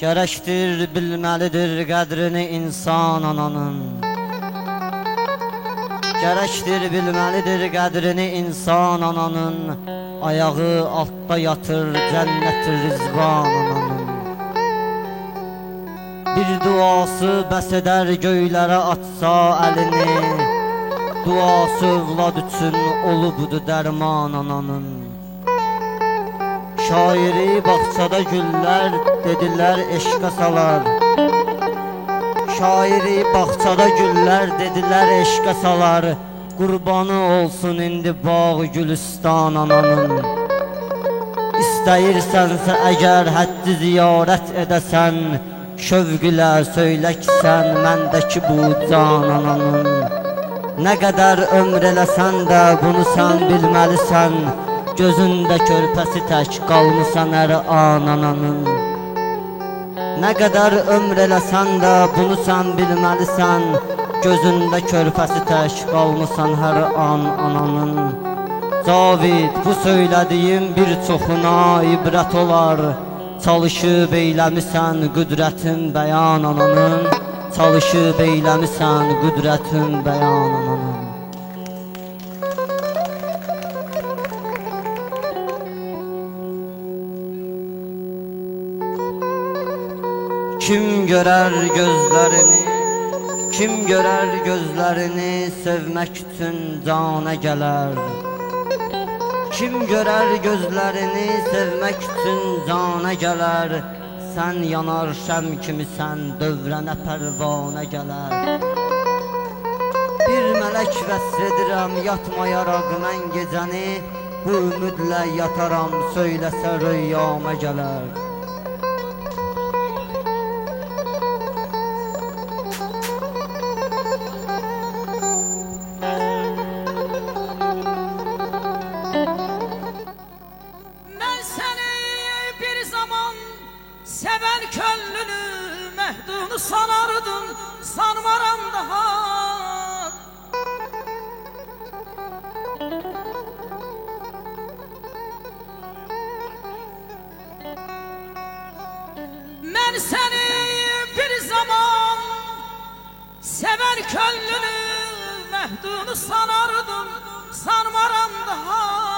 Gərəkdir, bilməlidir qədrini insan ananın. Gərəkdir, bilməlidir qədrini insan ananın. Ayağı altda yatır cənnət-i rizvan ananın. Bir duası bəs edər göylərə atsa əlini. Duası övlad üçün olubdu dərman ananın. Şairi bağçada güllər dedilər eşqə salar. Şairi bağçada güllər dedilər eşqə salar. Qurbanı olsun indi bağ gülüstan ananın. İstəyirsənsə əgər həddi ziyarət edəsən, şövq ilə söylə ki sən məndəki bu can ananın. Nə qədər ömr eləsən də bunu sən bilməlisən, gözündə körpəsi tək qalmısan hər an ananın. Nə qədər ömr eləsən də bunu sən bilməlisən, gözündə körpəsi tək qalmısan hər an ananın. Cavid, bu söylədiyim bir çoxuna ibrət olar. Çalışıb eyləmisən qüdrətin bəyan ananın. Çalışıb eyləmisən qüdrətin bəyan ananın. Kim görər gözlərini, kim görər gözlərini, sevmək üçün cana gələr. Kim görər gözlərini, sevmək üçün cana gələr. Sən yanar şəm kimisən, dövrənə pərvanə gələr. Bir mələk vəsf edirəm, yatmayaraq mən gecəni. Bu ümidlə yataram, söyləsə rüyama gələr. Seven könlünü mehdunu sanardın, sanmaram daha. Ben seni bir zaman seven könlünü mehdunu sanardım, sanmaram daha.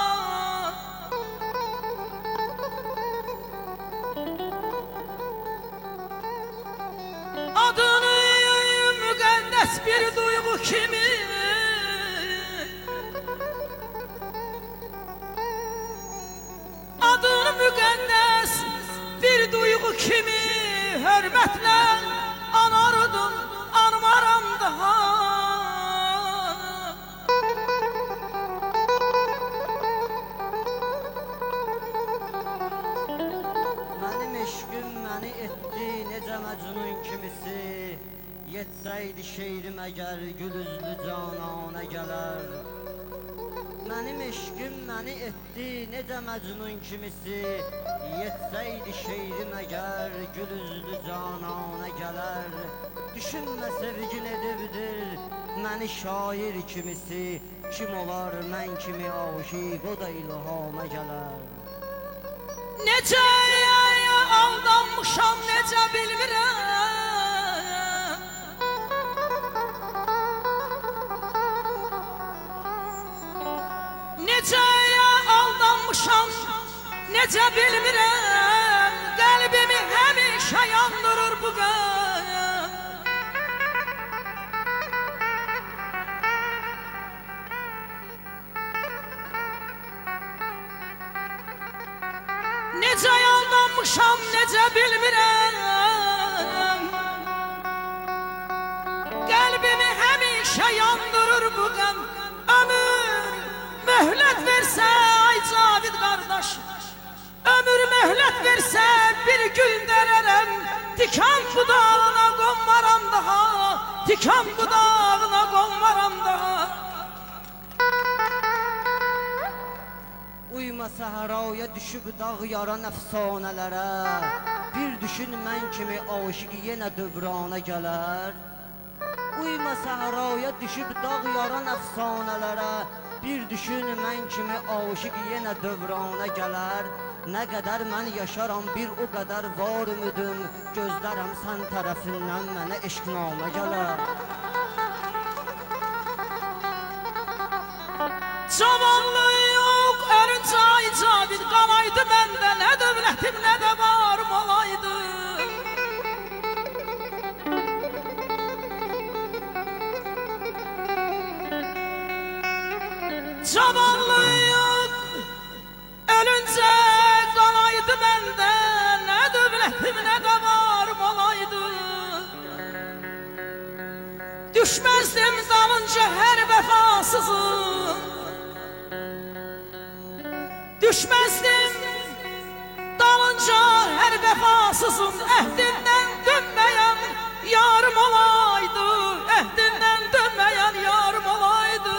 Adını müqəddəs bir duyğu kimi, adını müqəddəs bir duyğu kimi hörmətlə anardım, anmaram daha. Mənim eşqim məni etdi necə məcnun kimisi. Yetsəydi şeirim əgər gül üzlü canana gələr. Mənim eşqim məni etdi necə məcnun kimisi. Yetsəydi şeirim əgər gül üzlü canana gələr. Düşünmə sevgin edibdir məni şair kimisi. Kim olar mən kimi aşiq o da ilhama gələr. Necə aldanmışam necə bilmirəm. Necə aldanmışam necə bilmirəm. Qəlbimi həmişə yandırır bu qəm. Necə aldanmışam necə bilmirəm. Qəlbimi həmişə yandırır bu qəm. Ömür möhlət versə ay Cavid qardaş, ömür möhlət versə bir gün dərərəm. Tikan budağına qonmaram daha, tikan budağına qonmaram daha. Uyma səhraya düşüb dağ yaran əfsanələrə. Bir düşün mən kimi aşıq yenə dövrana gələr. Uyma səhraya düşüb dağ yaran əfsanələrə. Bir düşün mən kimi aşık yenə dövrana gələr. Nə qədər mən yaşaram bir o qədər var ümidim. Gözlərəm sən tərəfindən mənə eşqnamə gələr. Cavanlığı yok, ölünce icabet kalaydı bende. Ne devletim ne de varım olaydı. Cavanlığı yok, ölünce kalaydı bende. Ne devletim ne de varım olaydı. Düşmezdim dalınca her vefasızım. Düşmezdim dalınca her vefasızın. Ehdinden dönmeyen yarım olaydı. Ehdinden dönmeyen yarım olaydı.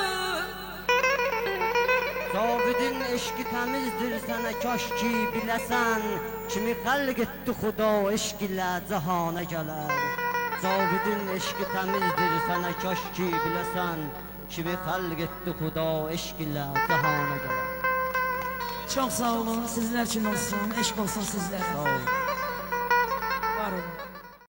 Zavidin eşki təmizdir sənə kaş ki biləsən. Kimi xəlq etdi xuda eşq ilə cahana gələr. Zavidin eşki təmizdir sənə kaş ki biləsən. Kimi xəlq etdi xuda eşq ilə cahana gələr. Çok sağ olun, sizler için olsun, eşk olsun sizlere. Sağ olun.